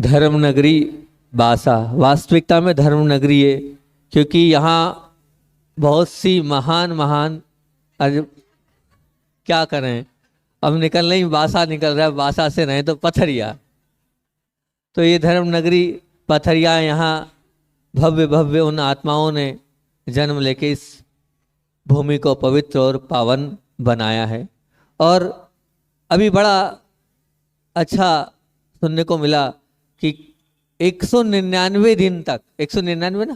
धर्म नगरी बासा वास्तविकता में धर्म नगरी है, क्योंकि यहाँ बहुत सी महान महान आज क्या करें, अब निकल नहीं, बासा निकल रहा है, बासा से नहीं तो पथरिया। तो ये धर्म नगरी पथरिया, यहाँ भव्य भव्य उन आत्माओं ने जन्म लेके इस भूमि को पवित्र और पावन बनाया है। और अभी बड़ा अच्छा सुनने को मिला कि 199 दिन तक, 199 ना,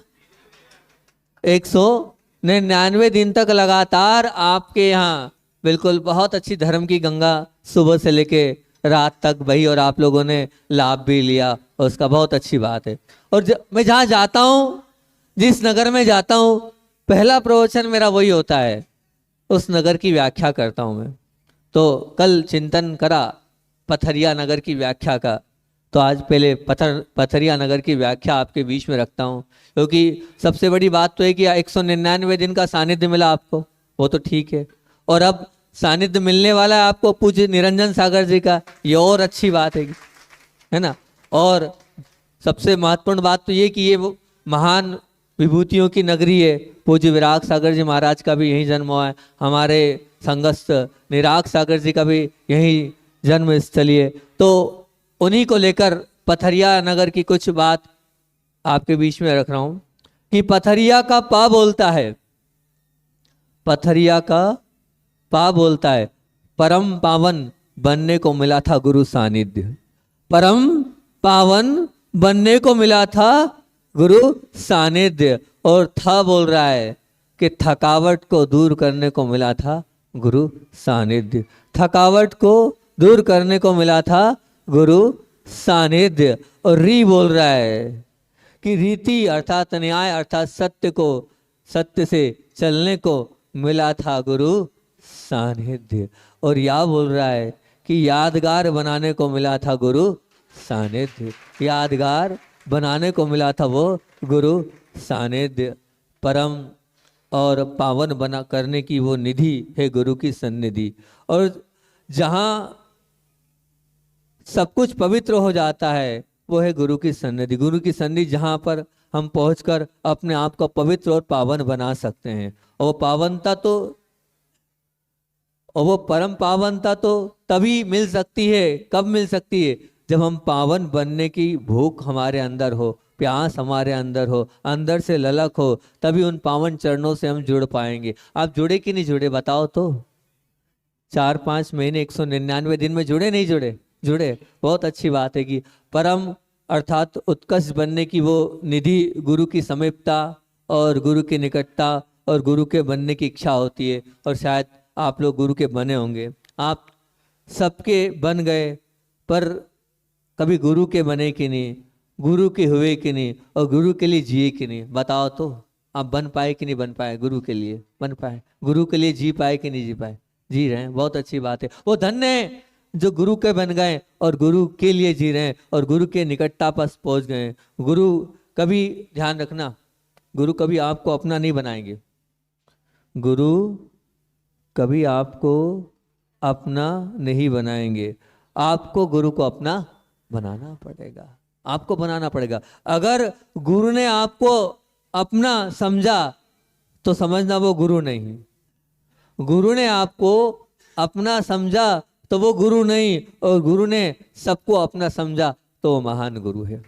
199 दिन तक लगातार आपके यहाँ बिल्कुल बहुत अच्छी धर्म की गंगा सुबह से लेके रात तक बही और आप लोगों ने लाभ भी लिया, और उसका बहुत अच्छी बात है। और मैं जहाँ जाता हूँ, जिस नगर में जाता हूँ, पहला प्रवचन मेरा वही होता है, उस नगर की व्याख्या करता हूँ मैं। तो कल चिंतन करा पथरिया नगर की व्याख्या का, तो आज पहले पथरिया नगर की व्याख्या आपके बीच में रखता हूँ, क्योंकि सबसे बड़ी बात तो है कि 199 दिन का सानिध्य मिला आपको, वो तो ठीक है, और अब सानिध्य मिलने वाला है आपको पूज्य निरंजन सागर जी का, ये और अच्छी बात है ना। और सबसे महत्वपूर्ण बात तो ये कि ये वो महान विभूतियों की नगरी है, पूज्य विराग सागर जी महाराज का भी यहीं जन्म हुआ है, हमारे संगस्थ निराग सागर जी का भी यहीं जन्म स्थली है। तो उन्हीं को लेकर पथरिया नगर की कुछ बात आपके बीच में रख रहा हूं कि पथरिया का पा बोलता है, पथरिया का पा बोलता है, परम पावन बनने को मिला था गुरु सानिध्य, परम पावन बनने को मिला था गुरु सानिध्य। और था बोल रहा है कि थकावट को दूर करने को मिला था गुरु सानिध्य, थकावट को दूर करने को मिला था गुरु सानिध्य। और री बोल रहा है कि रीति अर्थात न्याय अर्थात सत्य को, सत्य से चलने को मिला था गुरु सानिध्य। और या बोल रहा है कि यादगार बनाने को मिला था गुरु सानिध्य, यादगार बनाने को मिला था वो गुरु सानिध्य। परम और पावन बना करने की वो निधि है गुरु की सन्निधि। और जहाँ सब कुछ पवित्र हो जाता है वो है गुरु की सन्निधि, गुरु की सन्निधि जहाँ पर हम पहुंचकर अपने आप को पवित्र और पावन बना सकते हैं। और वो पावनता तो, और वो परम पावनता तो तभी मिल सकती है, कब मिल सकती है, जब हम पावन बनने की भूख हमारे अंदर हो, प्यास हमारे अंदर हो, अंदर से ललक हो, तभी उन पावन चरणों से हम जुड़ पाएंगे। आप जुड़े कि नहीं जुड़े बताओ तो? 4-5 महीने 199 दिन में जुड़े नहीं जुड़े? जुड़े, बहुत अच्छी बात है कि परम अर्थात उत्कृष्ट बनने की वो निधि गुरु की समीपता और गुरु की निकटता और गुरु के बनने की इच्छा होती है। और शायद आप लोग गुरु के बने होंगे, आप सबके बन गए, पर कभी गुरु के बने कि नहीं, गुरु के हुए कि नहीं, और गुरु के लिए जिए कि नहीं? बताओ तो, आप बन पाए कि नहीं बन पाए? गुरु के लिए बन पाए, गुरु के लिए जी पाए कि नहीं जी पाए? जी रहे हैं, बहुत अच्छी बात है। वो धन्य है जो गुरु के बन गए और गुरु के लिए जी रहे हैं और गुरु के निकटता पर पहुंच गए। गुरु कभी, ध्यान रखना, गुरु कभी आपको अपना नहीं बनाएंगे, गुरु कभी आपको अपना नहीं बनाएंगे, आपको गुरु को अपना बनाना पड़ेगा, आपको बनाना पड़ेगा। अगर गुरु ने आपको अपना समझा तो समझना वो गुरु नहीं, गुरु ने आपको अपना समझा तो वो गुरु नहीं, और गुरु ने सबको अपना समझा तो वो महान गुरु है,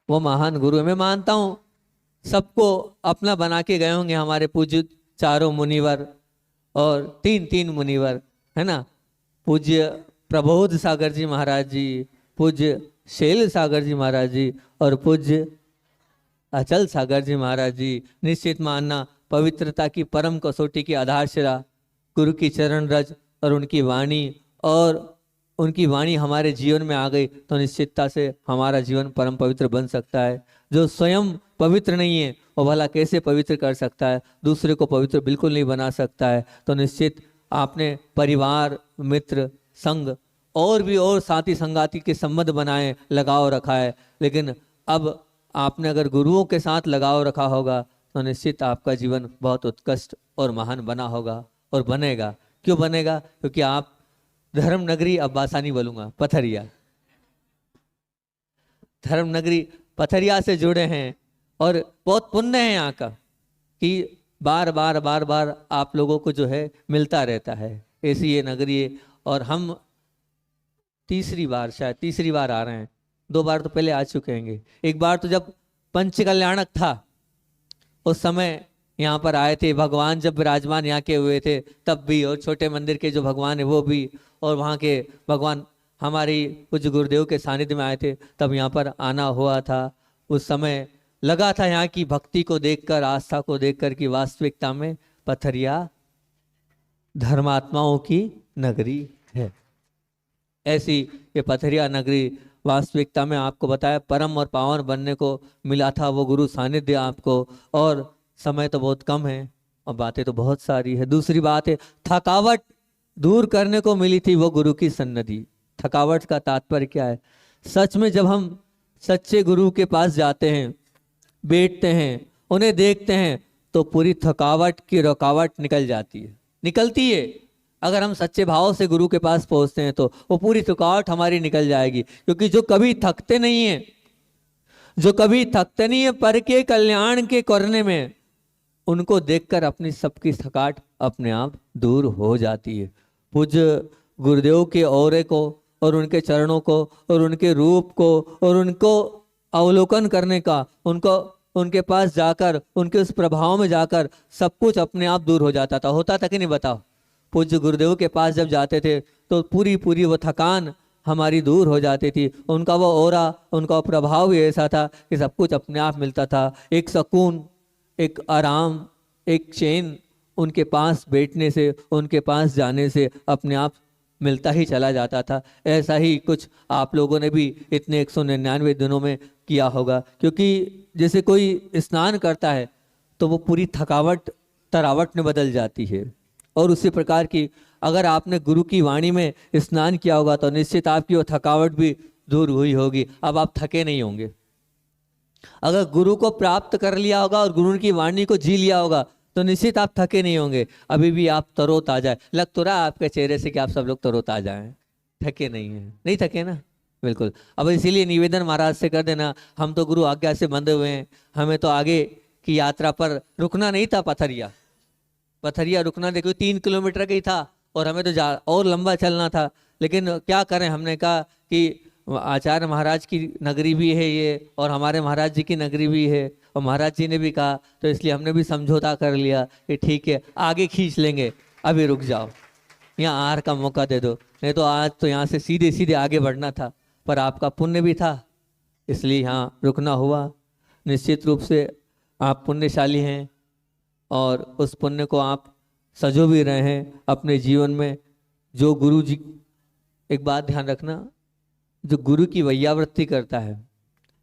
वो महान गुरु है। मैं मानता हूं सबको अपना बना के गए होंगे हमारे पूज्य चारों मुनिवर और 3 मुनिवर, है ना। पूज्य प्रबोध सागर जी महाराज जी, पूज्य शैल सागर जी महाराज जी और पूज्य अचल सागर जी महाराज जी। निश्चित मानना पवित्रता की परम कसौटी की आधारशिला गुरु की चरण रज और उनकी वाणी, और उनकी वाणी हमारे जीवन में आ गई तो निश्चितता से हमारा जीवन परम पवित्र बन सकता है। जो स्वयं पवित्र नहीं है वो भला कैसे पवित्र कर सकता है, दूसरे को पवित्र बिल्कुल नहीं बना सकता है। तो निश्चित आपने परिवार, मित्र, संग और भी और साथी संगाती के संबंध बनाए, लगाव रखा है, लेकिन अब आपने अगर गुरुओं के साथ लगाव रखा होगा तो निश्चित आपका जीवन बहुत उत्कृष्ट और महान बना होगा और बनेगा। क्यों बनेगा? क्योंकि आप धर्म नगरी, अब बासा नहीं बोलूंगा, पथरिया, धर्म नगरी पथरिया से जुड़े हैं और बहुत पुण्य है यहाँ का कि बार बार आप लोगों को जो है मिलता रहता है। ऐसी ये नगरी है और हम तीसरी बार आ रहे हैं। 2 बार तो पहले आ चुके हैं। एक बार तो जब पंच कल्याणक था उस समय यहाँ पर आए थे, भगवान जब विराजमान यहाँ के हुए थे तब भी, और छोटे मंदिर के जो भगवान है वो भी, और वहाँ के भगवान हमारी कुछ गुरुदेव के सानिध्य में आए थे तब यहाँ पर आना हुआ था। उस समय लगा था यहाँ की भक्ति को देखकर, आस्था को देखकर कि वास्तविकता में पथरिया धर्मात्माओं की नगरी है। ऐसी ये पथरिया नगरी वास्तविकता में आपको बताया परम और पावन बनने को मिला था वो गुरु सानिध्य आपको, और समय तो बहुत कम है और बातें तो बहुत सारी है। दूसरी बात है थकावट दूर करने को मिली थी वो गुरु की सन्निधि। थकावट का तात्पर्य क्या है? सच में जब हम सच्चे गुरु के पास जाते हैं, बैठते हैं, उन्हें देखते हैं तो पूरी थकावट की रुकावट निकल जाती है, निकलती है। अगर हम सच्चे भाव से गुरु के पास पहुंचते हैं तो वो पूरी थकावट हमारी निकल जाएगी। क्योंकि जो कभी थकते नहीं है पर के कल्याण के करने में, उनको देखकर अपनी सबकी थकावट अपने आप दूर हो जाती है। पूज्य गुरुदेव के औरे को और उनके चरणों को और उनके रूप को और उनको अवलोकन करने का, उनके पास जाकर, उनके उस प्रभाव में जाकर सब कुछ अपने आप दूर हो जाता था। होता था कि नहीं बताओ? पूज्य गुरुदेव के पास जब जाते थे तो पूरी वो थकान हमारी दूर हो जाती थी। उनका वो ऑरा, उनका वो प्रभाव ही ऐसा था कि सब कुछ अपने आप मिलता था। एक सुकून, एक आराम, एक चैन उनके पास बैठने से, उनके पास जाने से अपने आप मिलता ही चला जाता था। ऐसा ही कुछ आप लोगों ने भी इतने 199 दिनों में किया होगा। क्योंकि जैसे कोई स्नान करता है तो वो पूरी थकावट तरावट में बदल जाती है, और उसी प्रकार की अगर आपने गुरु की वाणी में स्नान किया होगा तो निश्चित आपकी वो थकावट भी दूर हुई होगी। अब आप थके नहीं होंगे। अगर गुरु को प्राप्त कर लिया होगा और गुरु की वाणी को जी लिया होगा तो निश्चित आप थके नहीं होंगे। अभी भी आप तरोताजा है। लग तो रहा आपके चेहरे से कि आप सब लोग तरोताजा हैं, थके नहीं हैं। नहीं थके ना? बिल्कुल। अब इसीलिए निवेदन महाराज से कर देना, हम तो गुरु आज्ञा से बंधे हुए हैं, हमें तो आगे की यात्रा पर रुकना नहीं था। पथरिया रुकना, देखो 3 किलोमीटर का ही था और हमें तो और लंबा चलना था। लेकिन क्या करें, हमने कहा कि आचार्य महाराज की नगरी भी है ये और हमारे महाराज जी की नगरी भी है, और महाराज जी ने भी कहा तो इसलिए हमने भी समझौता कर लिया कि ठीक है आगे खींच लेंगे, अभी रुक जाओ, यहाँ आहार का मौका दे दो। नहीं तो आज तो यहाँ से सीधे सीधे आगे बढ़ना था, पर आपका पुण्य भी था इसलिए यहाँ रुकना हुआ। निश्चित रूप से आप पुण्यशाली हैं और उस पुण्य को आप सजो भी रहे हैं अपने जीवन में। जो गुरु जी, एक बात ध्यान रखना, जो गुरु की वैयावृत्ति करता है,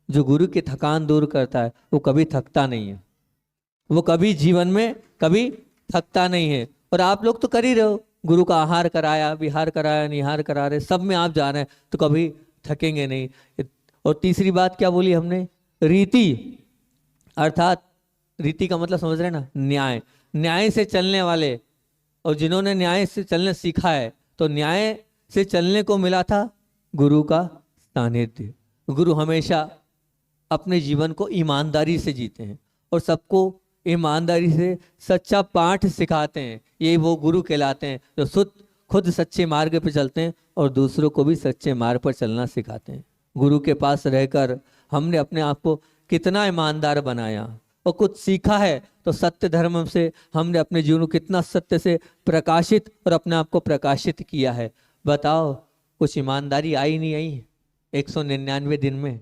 जो गुरु की थकान दूर करता है, वो कभी थकता नहीं है। वो कभी जीवन में कभी थकता नहीं है। और आप लोग तो कर ही रहे हो, गुरु का आहार कराया, विहार कराया, निहार करा रहे, सब में आप जा रहे हैं, तो कभी थकेंगे नहीं। और तीसरी बात क्या बोली हमने? रीति, अर्थात रीति का मतलब समझ रहे हैं ना? न्याय। न्याय से चलने वाले, और जिन्होंने न्याय से चलना सीखा है, तो न्याय से चलने को मिला था गुरु का सानिध्य। गुरु हमेशा अपने जीवन को ईमानदारी से जीते हैं और सबको ईमानदारी से सच्चा पाठ सिखाते हैं। ये वो गुरु कहलाते हैं जो खुद सच्चे मार्ग पे चलते हैं और दूसरों को भी सच्चे मार्ग पर चलना सिखाते हैं। गुरु के पास रहकर हमने अपने आप को कितना ईमानदार बनाया और कुछ सीखा है, तो सत्य धर्म से हमने अपने जीवन को कितना सत्य से प्रकाशित और अपने आप को प्रकाशित किया है। बताओ, कुछ ईमानदारी आई नहीं आई? 199 दिन में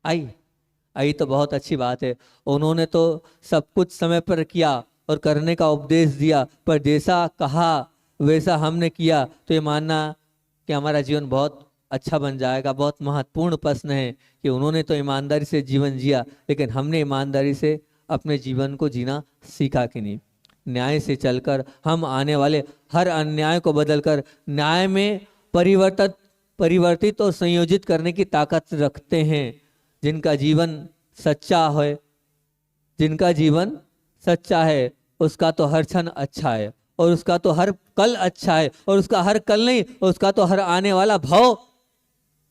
आई तो बहुत अच्छी बात है। उन्होंने तो सब कुछ समय पर किया और करने का उपदेश दिया, पर जैसा कहा वैसा हमने किया तो ये मानना कि हमारा जीवन बहुत अच्छा बन जाएगा। बहुत महत्वपूर्ण प्रश्न है कि उन्होंने तो ईमानदारी से जीवन जिया, लेकिन हमने ईमानदारी से अपने जीवन को जीना सीखा कि नहीं? न्याय से चलकर हम आने वाले हर अन्याय को बदलकर न्याय में परिवर्तित और संयोजित करने की ताकत रखते हैं। जिनका जीवन सच्चा है उसका तो हर क्षण अच्छा है, और उसका तो हर कल अच्छा है, और उसका हर कल नहीं, उसका तो हर आने वाला भाव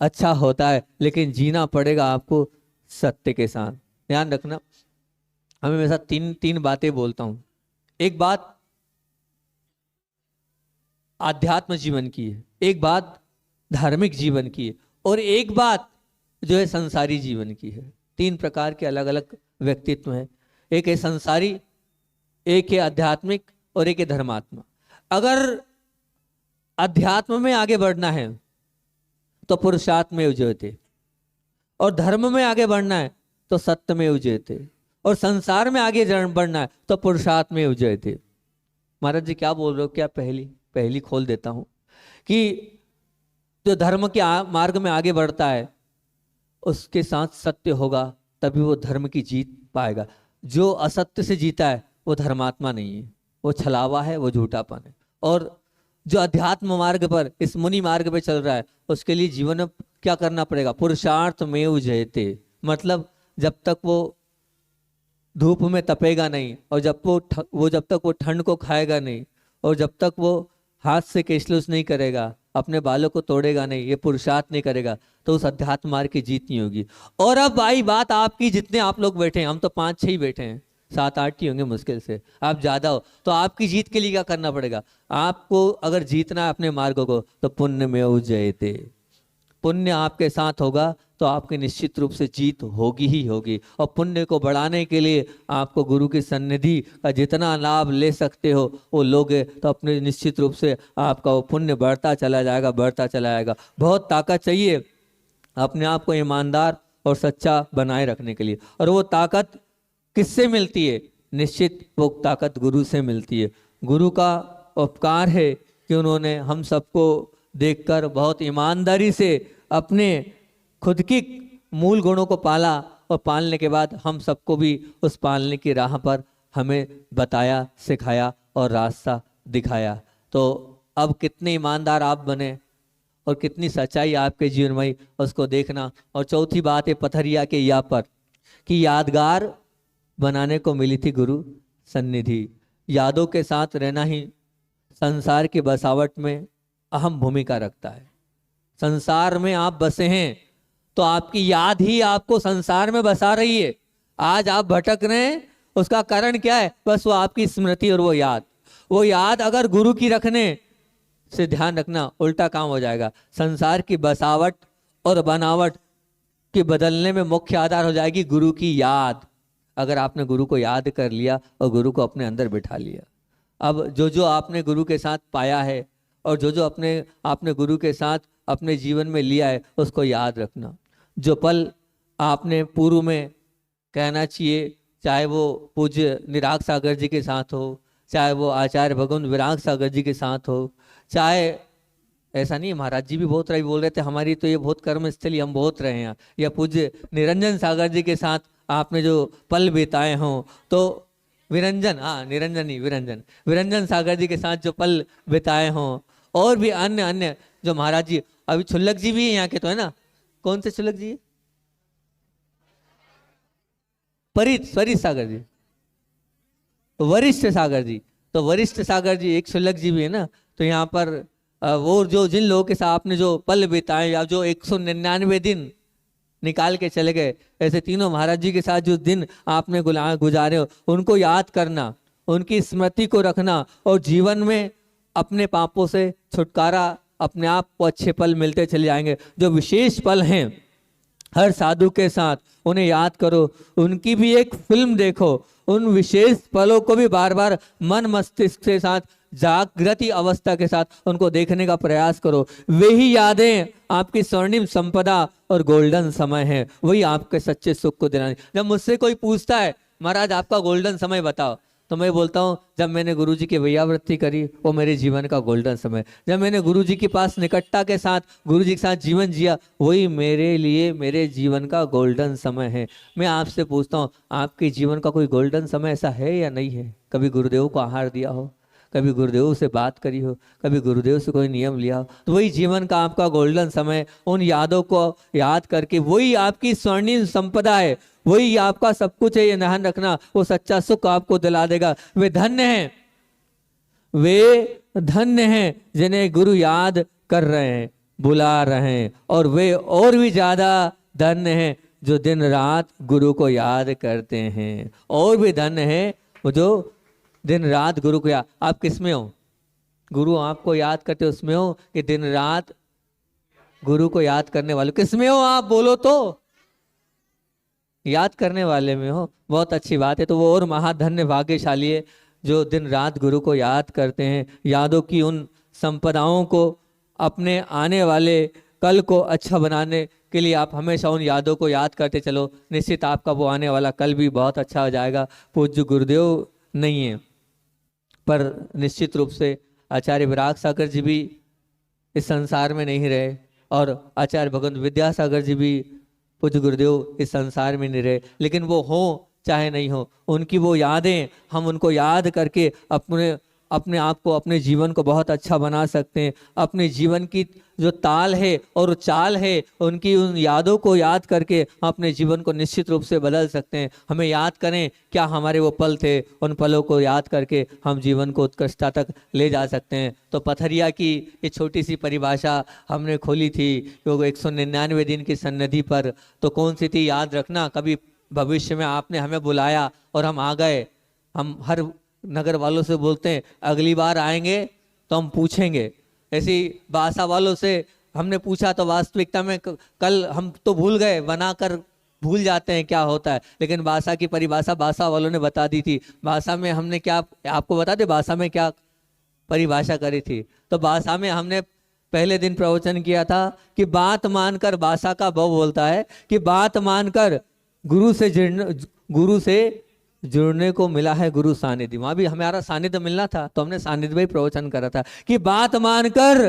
अच्छा होता है। लेकिन जीना पड़ेगा आपको सत्य के साथ। ध्यान रखना, हमें हमेशा तीन तीन बातें बोलता हूं। एक बात आध्यात्म जीवन की है, एक बात धार्मिक जीवन की है, और एक बात जो है संसारी जीवन की है। तीन प्रकार के अलग अलग व्यक्तित्व हैं। एक है संसारी, एक है आध्यात्मिक, और एक है धर्मात्मा। अगर अध्यात्म में आगे बढ़ना है तो पुरुषार्थ में जयते, और धर्म में आगे बढ़ना है तो सत्य में जयते, और संसार में आगे बढ़ना है तो पुरुषार्थ में जयते। महाराज जी क्या बोल रहे हो? क्या पहली खोल देता हूं कि जो धर्म के मार्ग में आगे बढ़ता है उसके साथ सत्य होगा, तभी वो धर्म की जीत पाएगा। जो असत्य से जीता है वो धर्मात्मा नहीं है, वो छलावा है, वो झूठापन है। और जो अध्यात्म मार्ग पर, इस मुनि मार्ग पे चल रहा है, उसके लिए जीवन में क्या करना पड़ेगा? पुरुषार्थ में जयते। मतलब जब तक वो धूप में तपेगा नहीं, और जब तक वो ठंड को खाएगा नहीं, और जब तक वो हाथ से केशलूस नहीं करेगा, अपने बालों को तोड़ेगा नहीं, ये पुरुषार्थ नहीं करेगा, तो उस अध्यात्म मार्ग की जीत नहीं होगी। और अब आई बात आपकी, जितने आप लोग बैठे हैं, हम तो 5-6 ही बैठे हैं, 7-8 ही होंगे मुश्किल से, आप ज्यादा हो, तो आपकी जीत के लिए क्या करना पड़ेगा? आपको अगर जीतना है अपने मार्गों को, तो पुण्य में जयते। पुण्य आपके साथ होगा तो आपकी निश्चित रूप से जीत होगी ही होगी। और पुण्य को बढ़ाने के लिए आपको गुरु की सन्निधि का जितना लाभ ले सकते हो वो लोगे, तो अपने निश्चित रूप से आपका वो पुण्य बढ़ता चला जाएगा, बढ़ता चला जाएगा। बहुत ताकत चाहिए अपने आप को ईमानदार और सच्चा बनाए रखने के लिए। और वो ताकत किससे मिलती है? निश्चित वो ताकत गुरु से मिलती है। गुरु का उपकार है कि उन्होंने हम सबको देखकर बहुत ईमानदारी से अपने खुद की मूल गुणों को पाला, और पालने के बाद हम सबको भी उस पालने की राह पर हमें बताया, सिखाया और रास्ता दिखाया। तो अब कितने ईमानदार आप बने और कितनी सच्चाई आपके जीवन में, उसको देखना। और चौथी बात है पथरिया के या पर, कि यादगार बनाने को मिली थी गुरु सन्निधि। यादों के साथ रहना ही संसार की बसावट में अहम भूमिका रखता है। संसार में आप बसे हैं तो आपकी याद ही आपको संसार में बसा रही है। आज आप भटक रहे हैं, उसका कारण क्या है? बस वो आपकी स्मृति और वो याद अगर गुरु की रखने से, ध्यान रखना, उल्टा काम हो जाएगा। संसार की बसावट और बनावट के बदलने में मुख्य आधार हो जाएगी गुरु की याद। अगर आपने गुरु को याद कर लिया और गुरु को अपने अंदर बिठा लिया, अब जो आपने गुरु के साथ पाया है और जो आपने गुरु के साथ अपने जीवन में लिया है, उसको याद रखना। जो पल आपने पूर्व में, कहना चाहिए, चाहे वो पूज्य निराग सागर जी के साथ हो, चाहे वो आचार्य भगवान विराग सागर जी के साथ हो, चाहे ऐसा नहीं, महाराज जी भी बहुत रही बोल रहे थे, हमारी तो ये बहुत कर्मस्थली, हम बहुत रहे हैं, या पूज्य निरंजन सागर जी के साथ आपने जो पल बिताए हों, तो विरंजन, हाँ निरंजन नहीं, विरंजन सागर जी के साथ जो पल बिताए हों, और भी अन्य जो महाराज जी, अभी छुल्लक जी भी है यहाँ के, तो है ना, कौन से छुल्लक जी? परित सागर जी, वरिष्ठ सागर जी, तो वरिष्ठ सागर जी, एक छुल्लक जी भी है ना। तो यहाँ पर वो जो जिन लोगों के साथ आपने जो पल बिताए, या जो 199 दिन निकाल के चले गए, ऐसे तीनों महाराज जी के साथ जो दिन आपने गुजारे हो, उनको याद करना, उनकी स्मृति को रखना, और जीवन में अपने पापों से छुटकारा, अपने आप को अच्छे पल मिलते चले जाएंगे। जो विशेष पल हैं हर साधु के साथ, उन्हें याद करो, उनकी भी एक फिल्म देखो, उन विशेष पलों को भी बार बार मन मस्तिष्क के साथ, जागृति अवस्था के साथ उनको देखने का प्रयास करो। वे ही यादें आपकी स्वर्णिम संपदा और गोल्डन समय है, वही आपके सच्चे सुख को दिलाने। जब मुझसे कोई पूछता है महाराज आपका गोल्डन समय बताओ, तो मैं बोलता हूँ जब मैंने गुरुजी की वैयावृत्ति करी, वो मेरे जीवन का गोल्डन समय। जब मैंने गुरुजी के पास निकटता के साथ, गुरुजी के साथ जीवन जिया, वही मेरे लिए मेरे जीवन का गोल्डन समय है। मैं आपसे पूछता हूँ, आपके जीवन का कोई गोल्डन समय ऐसा है या नहीं है? कभी गुरुदेव को आहार दिया हो, कभी गुरुदेव से बात करी हो, कभी गुरुदेव से कोई नियम लिया हो, तो वही जीवन का आपका गोल्डन समय। उन यादों को याद करके, वही आपकी स्वर्णिम संपदा है, वही आपका सब कुछ है, ये ध्यान रखना। वो सच्चा सुख आपको दिला देगा। वे धन्य हैं, वे धन्य हैं जिन्हें गुरु याद कर रहे हैं, बुला रहे हैं, और वे और भी ज्यादा धन्य हैं जो दिन रात गुरु को याद करते हैं। और भी धन्य है वो जो दिन रात गुरु को याद। आप किस में हो? गुरु आपको याद करते उसमें हो कि दिन रात गुरु को याद करने वाले किस में हो? आप बोलो तो। याद करने वाले में हो, बहुत अच्छी बात है। तो वो और महाधन्य भाग्यशाली है जो दिन रात गुरु को याद करते हैं। यादों की उन संपदाओं को अपने आने वाले कल को अच्छा बनाने के लिए आप हमेशा उन यादों को याद करते चलो, निश्चित आपका वो आने वाला कल भी बहुत अच्छा हो जाएगा। पूज्य गुरुदेव नहीं है पर निश्चित रूप से आचार्य विराग सागर जी भी इस संसार में नहीं रहे और आचार्य भगवंत विद्यासागर जी भी पूज्य गुरुदेव इस संसार में नहीं रहे, लेकिन वो हो चाहे नहीं हो, उनकी वो यादें हम उनको याद करके अपने आप को, अपने जीवन को बहुत अच्छा बना सकते हैं। अपने जीवन की जो ताल है और चाल है उनकी उन यादों को याद करके हम अपने जीवन को निश्चित रूप से बदल सकते हैं। हमें याद करें क्या हमारे वो पल थे, उन पलों को याद करके हम जीवन को उत्कृष्टता तक ले जा सकते हैं। तो पथरिया की ये छोटी सी परिभाषा हमने खोली थी वो 199 दिन की सन्निधि पर। तो कौन सी थी याद रखना। कभी भविष्य में आपने हमें बुलाया और हम आ गए, हम हर नगर वालों से बोलते हैं अगली बार आएंगे तो हम पूछेंगे। ऐसी बासा वालों से हमने पूछा तो वास्तविकता में कल हम तो भूल गए, बनाकर भूल जाते हैं क्या होता है। लेकिन बासा की परिभाषा बासा वालों ने बता दी थी। बासा में हमने क्या आपको बता दे, बासा में क्या परिभाषा करी थी। तो बासा में हमने पहले दिन प्रवचन किया था कि बात मानकर, बासा का भाव बोलता है कि बात मानकर गुरु से जुड़ने को मिला है गुरु सानिध्य। वहां भी हमारा सानिध्य मिलना था तो हमने सानिध्य में प्रवचन करा था कि बात मानकर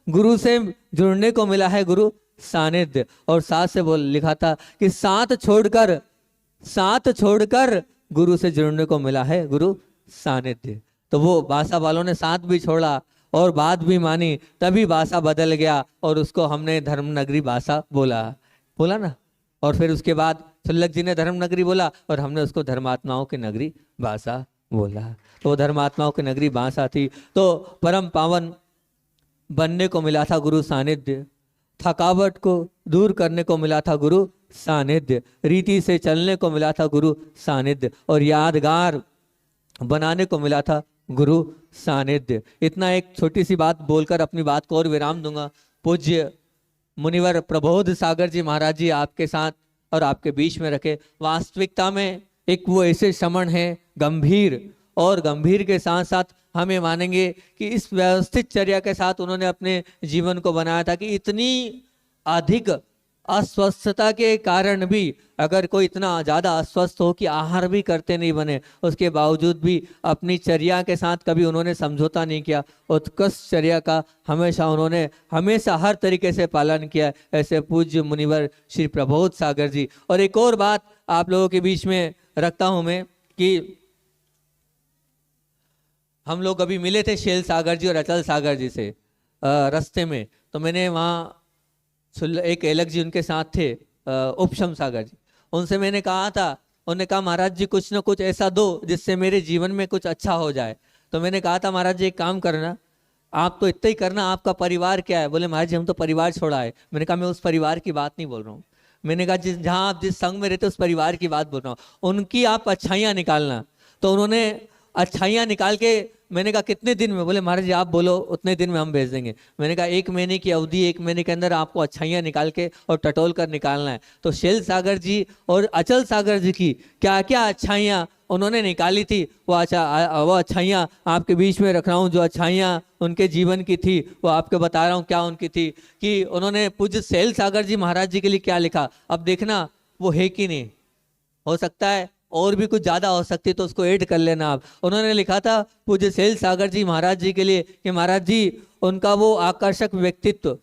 गुरु से जुड़ने को मिला है गुरु सानिध्य। और साथ से बोल लिखा था कि साथ छोड़कर गुरु से जुड़ने को मिला है गुरु सानिध्य। तो वो बासा वालों ने साथ भी छोड़ा और बात भी मानी, तभी बासा बदल गया और उसको हमने धर्म नगरी बासा बोला ना। और फिर उसके बाद सुल्लक जी ने धर्म नगरी बोला और हमने उसको धर्मात्माओं की नगरी बासा बोला। तो धर्मात्माओं की नगरी बासा थी। तो परम पावन बनने को मिला था गुरु सानिध्य, थकावट को दूर करने को मिला था गुरु सानिध्य, रीति से चलने को मिला था गुरु सानिध्य और यादगार बनाने को मिला था गुरु सानिध्य। इतना एक छोटी सी बात बोलकर अपनी बात को और विराम दूंगा। पूज्य मुनिवर प्रबोध सागर जी महाराज जी आपके साथ और आपके बीच में रखे। वास्तविकता में एक वो ऐसे श्रमण है गंभीर, और गंभीर के साथ साथ हमें मानेंगे कि इस व्यवस्थित चर्या के साथ उन्होंने अपने जीवन को बनाया था कि इतनी अधिक अस्वस्थता के कारण भी, अगर कोई इतना ज़्यादा अस्वस्थ हो कि आहार भी करते नहीं बने, उसके बावजूद भी अपनी चर्या के साथ कभी उन्होंने समझौता नहीं किया। उत्कृष्ट चर्या का हमेशा हर तरीके से पालन किया। ऐसे पूज्य मुनिवर श्री प्रबोध सागर जी। और एक और बात आप लोगों के बीच में रखता हूं मैं कि हम लोग अभी मिले थे शैल सागर जी और अचल सागर जी से रास्ते में। तो मैंने वहाँ एक एलक जी उनके साथ थे, उपशम सागर जी, उनसे मैंने कहा था, उन्होंने कहा महाराज जी कुछ ना कुछ ऐसा दो जिससे मेरे जीवन में कुछ अच्छा हो जाए। तो मैंने कहा था महाराज जी एक काम करना, आप तो इतना ही करना, आपका परिवार क्या है? बोले महाराज जी हम तो परिवार छोड़ा है। मैंने कहा मैं उस परिवार की बात नहीं बोल रहा हूँ, मैंने कहा जहाँ आप जिस संघ में रहते उस परिवार की बात बोल रहा हूँ। उनकी आप अच्छाइयाँ निकालना। तो उन्होंने अच्छाइयाँ निकाल के, मैंने कहा कितने दिन में? बोले महाराज जी आप बोलो उतने दिन में हम भेज देंगे। मैंने कहा 1 महीने की अवधि, 1 महीने के अंदर आपको अच्छाइयाँ निकाल के और टटोल कर निकालना है। तो शैल सागर जी और अचल सागर जी की क्या क्या अच्छाइयाँ उन्होंने निकाली थी, वो अच्छाइयाँ आपके बीच में रख रहा हूँ। जो अच्छाइयाँ उनके जीवन की थी वो आपको बता रहा हूँ क्या उनकी थी। कि उन्होंने पूज्य शैल सागर जी महाराज जी के लिए क्या लिखा, अब देखना वो है कि नहीं, हो सकता है और भी कुछ ज्यादा हो सकती है तो उसको ऐड कर लेना आप। उन्होंने लिखा था पूज्य शैल सागर जी महाराज जी के लिए कि महाराज जी उनका वो आकर्षक व्यक्तित्व,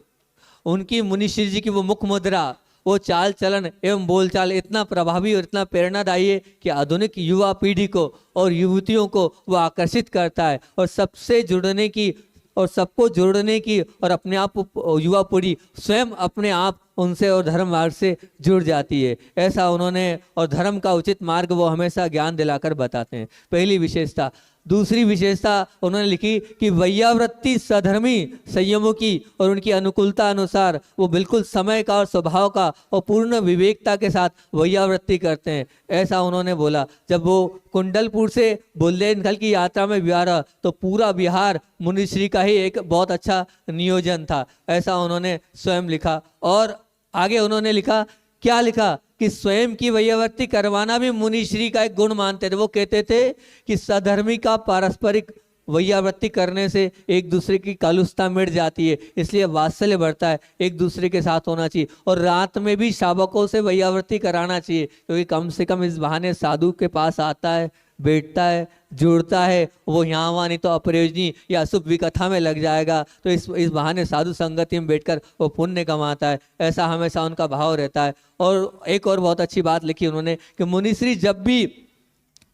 उनकी मुनिश्री जी की वो मुख मुद्रा, वो चाल चलन एवं बोलचाल इतना प्रभावी और इतना प्रेरणादायी है कि आधुनिक युवा पीढ़ी को और युवतियों को वो आकर्षित करता है और सबसे जुड़ने की और सबको जोड़ने की, और अपने आप युवा पीढ़ी स्वयं अपने आप उनसे और धर्म मार्ग से जुड़ जाती है। ऐसा उन्होंने, और धर्म का उचित मार्ग वो हमेशा ज्ञान दिलाकर बताते हैं। पहली विशेषता दूसरी विशेषता उन्होंने लिखी कि वैयावृत्ति सधर्मी संयमों की और उनकी अनुकूलता अनुसार वो बिल्कुल समय का और स्वभाव का और पूर्ण विवेकता के साथ वैयावृत्ति करते हैं, ऐसा उन्होंने बोला। जब वो कुंडलपुर से बुंदेलखंड की यात्रा में बिहार तो पूरा बिहार मुनिश्री का ही एक बहुत अच्छा नियोजन था, ऐसा उन्होंने स्वयं लिखा। और आगे उन्होंने लिखा, क्या लिखा कि स्वयं की वैयावृत्ति करवाना भी मुनिश्री का एक गुण मानते थे। वो कहते थे कि सधर्मी का पारस्परिक वैयावृत्ति करने से एक दूसरे की कलुषता मिट जाती है, इसलिए वात्सल्य बढ़ता है, एक दूसरे के साथ होना चाहिए। और रात में भी शावकों से वैयावृत्ति कराना चाहिए, क्योंकि कम से कम इस बहाने साधु के पास आता है, बैठता है, जुड़ता है, वो यहाँ वहाँ नहीं तो अप्रयोजनी या अशुभ विकथा में लग जाएगा, तो इस बहाने साधु संगति में बैठकर वो पुण्य कमाता है, ऐसा हमेशा उनका भाव रहता है। और एक और बहुत अच्छी बात लिखी उन्होंने कि मुनिश्री जब भी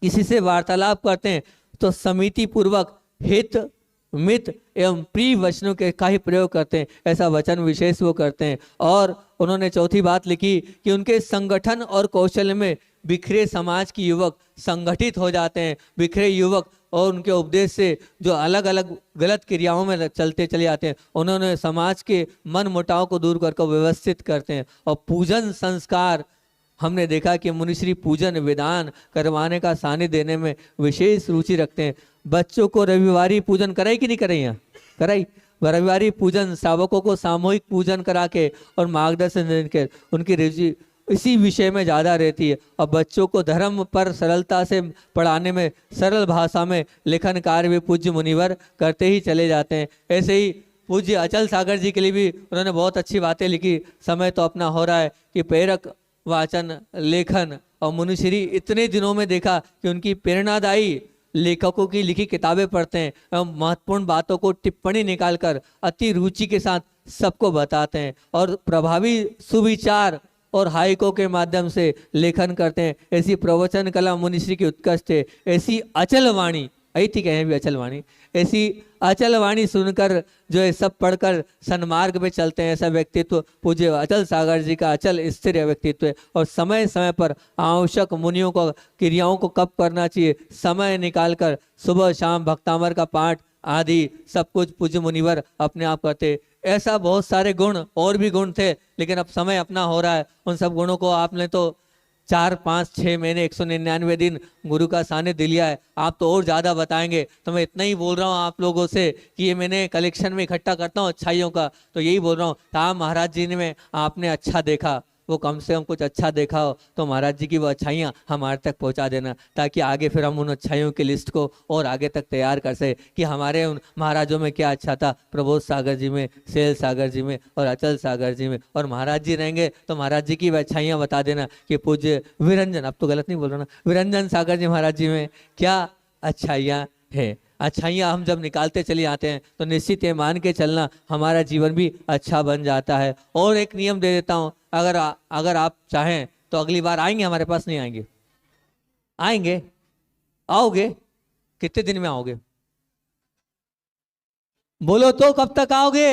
किसी से वार्तालाप करते हैं तो समिति पूर्वक हित मित एवं प्रिय वचनों के का ही प्रयोग करते हैं, ऐसा वचन विशेष वो करते हैं। और उन्होंने चौथी बात लिखी कि उनके संगठन और कौशल में बिखरे समाज के युवक संगठित हो जाते हैं। बिखरे युवक और उनके उपदेश से जो अलग अलग गलत क्रियाओं में चलते चले जाते हैं, उन्होंने समाज के मन मुटाव को दूर करके व्यवस्थित करते हैं। और पूजन संस्कार हमने देखा कि मुनिश्री पूजन विधान करवाने का सानिध्य देने में विशेष रुचि रखते हैं। बच्चों को रविवारी पूजन कराई कि नहीं कराई? यहाँ कराई। रविवारी पूजन शावकों को सामूहिक पूजन करा के और मार्गदर्शन देने के उनकी रुचि इसी विषय में ज़्यादा रहती है। और बच्चों को धर्म पर सरलता से पढ़ाने में सरल भाषा में लेखन कार्य भी पूज्य मुनिवर करते ही चले जाते हैं। ऐसे ही पूज्य अचल सागर जी के लिए भी उन्होंने बहुत अच्छी बातें लिखी। समय तो अपना हो रहा है कि प्रेरक वाचन लेखन और मुनिश्री इतने दिनों में देखा कि उनकी प्रेरणादायी लेखकों की लिखी किताबें पढ़ते हैं एवं महत्वपूर्ण बातों को टिप्पणी निकालकर अति रुचि के साथ सबको बताते हैं और प्रभावी सुविचार और हाइकों के माध्यम से लेखन करते हैं। ऐसी प्रवचन कला मुनिश्री की उत्कृष्ट है। ऐसी अचल वाणी आई थी, कहें भी अचल वाणी, ऐसी अचल वाणी सुनकर जो है सब पढ़कर सन्मार्ग में चलते हैं। ऐसा व्यक्तित्व पूज्य अचल सागर जी का अचल स्थिर व्यक्तित्व है। और समय समय पर आवश्यक मुनियों को क्रियाओं को कब करना चाहिए, समय निकालकर सुबह शाम भक्तामर का पाठ आदि सब कुछ पूज्य मुनिवर अपने आप करते। ऐसा बहुत सारे गुण और भी गुण थे, लेकिन अब समय अपना हो रहा है। उन सब गुणों को आपने तो 4, 5, 6 महीने 199 दिन गुरु का सानिध्य लिया है, आप तो और ज़्यादा बताएंगे। तो मैं इतना ही बोल रहा हूँ आप लोगों से कि ये मैंने कलेक्शन में इकट्ठा करता हूँ अच्छाइयों का, तो यही बोल रहा हूँ। हाँ महाराज जी ने में आपने अच्छा देखा, वो कम से कम कुछ अच्छा देखा हो तो महाराज जी की वो अच्छाइयाँ हमारे तक पहुँचा देना, ताकि आगे फिर हम उन अच्छाइयों की लिस्ट को और आगे तक तैयार कर सके कि हमारे उन महाराजों में क्या अच्छा था, प्रबोध सागर जी में, शैल सागर जी में और अचल सागर जी में। और महाराज जी रहेंगे तो महाराज जी की अच्छाइयाँ बता देना कि पूज्य विरंजन, अब तो गलत नहीं बोल रहा ना, विरंजन सागर जी महाराज जी में क्या अच्छाइयाँ है। अच्छाइयाँ हम जब निकालते चले आते हैं तो निश्चित ये मान के चलना हमारा जीवन भी अच्छा बन जाता है। और एक नियम दे देता हूँ, अगर आप चाहें तो अगली बार आएंगे हमारे पास, नहीं आएंगे? आएंगे, आओगे? कितने दिन में आओगे बोलो तो, कब तक आओगे?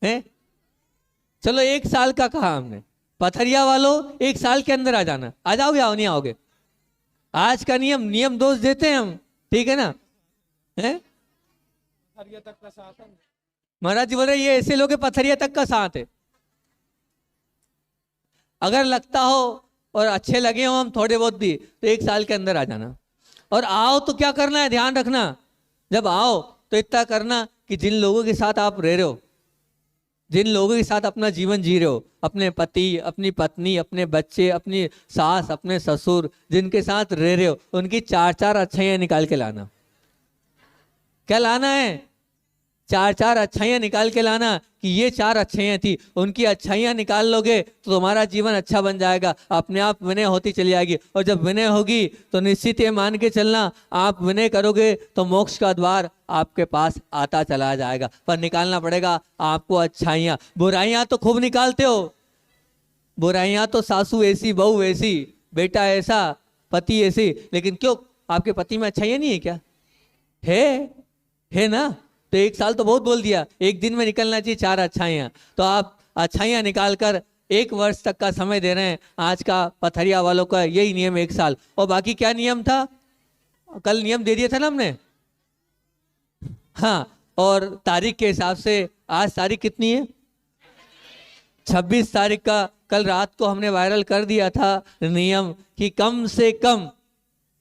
हैं? चलो 1 साल का कहा हमने, पथरिया वालों 1 साल के अंदर आ जाना। आ जाओगे? आओ नहीं आओगे? आज का नियम दोष देते हैं हम, ठीक है ना? हैं? पथरिया तक का साथ है महाराज जी बोल रहे, ये ऐसे लोग पथरिया तक का साथ है। अगर लगता हो और अच्छे लगे हो हम थोड़े बहुत भी, तो 1 साल के अंदर आ जाना। और आओ तो क्या करना है, ध्यान रखना, जब आओ तो इतना करना कि जिन लोगों के साथ आप रह रहे हो, जिन लोगों के साथ अपना जीवन जी रहे हो, अपने पति, अपनी पत्नी, अपने बच्चे, अपनी सास, अपने ससुर, जिनके साथ रह रहे हो, उनकी 4-4 अच्छाइयाँ निकाल के लाना। क्या लाना है? 4-4 अच्छाइयाँ निकाल के लाना कि ये 4 अच्छाइयाँ थी, उनकी अच्छाइयाँ निकाल लोगे तो तुम्हारा जीवन अच्छा बन जाएगा, अपने आप विनय होती चली जाएगी। और जब विनय होगी तो निश्चित ये मान के चलना, आप विनय करोगे तो मोक्ष का द्वार आपके पास आता चला जाएगा। पर निकालना पड़ेगा आपको अच्छाइयाँ। बुराइयाँ तो खूब निकालते हो, बुराइयाँ तो सासू ऐसी, बहू ऐसी, बेटा ऐसा, पति ऐसी, लेकिन क्यों आपके पति में अच्छाइयाँ नहीं है क्या? है ना? तो 1 साल तो बहुत बोल दिया, 1 दिन में निकलना चाहिए 4 अच्छाइयाँ। तो आप अच्छाइयाँ निकालकर 1 वर्ष तक का समय दे रहे हैं। आज का पथरिया वालों का यही नियम 1 साल। और बाकी क्या नियम था? कल नियम दे दिया था ना हमने। हाँ, और तारीख के हिसाब से आज तारीख कितनी है? 26 तारीख का कल रात को हमने वायरल कर दिया था नियम कि कम से कम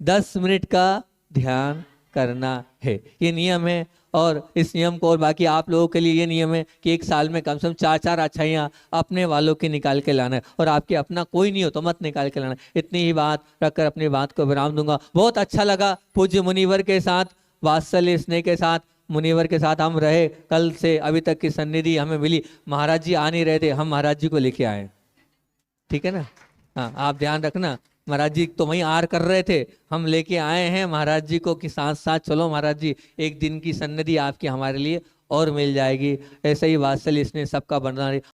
10 मिनट का ध्यान करना है। ये नियम है, और इस नियम को, और बाकी आप लोगों के लिए ये नियम है कि एक साल में कम से कम 4 अच्छाइयाँ अपने वालों की निकाल के लाना है, और आपके अपना कोई नहीं हो तो मत निकाल के लाना। इतनी ही बात रखकर अपनी बात को विराम दूंगा। बहुत अच्छा लगा पूज्य मुनिवर के साथ, वात्सल्य स्नेह के साथ मुनिवर के साथ हम रहे। कल से अभी तक की सन्निधि हमें मिली। महाराज जी आ नहीं रहे थे, हम महाराज जी को लेके आए, ठीक है ना। हाँ, आप ध्यान रखना, महाराज जी तो वहीं आर कर रहे थे, हम लेके आए हैं महाराज जी को कि साथ साथ चलो महाराज जी, एक दिन की सन्निधि आपकी हमारे लिए और मिल जाएगी। ऐसे ही वात्सल्य इसने सबका बना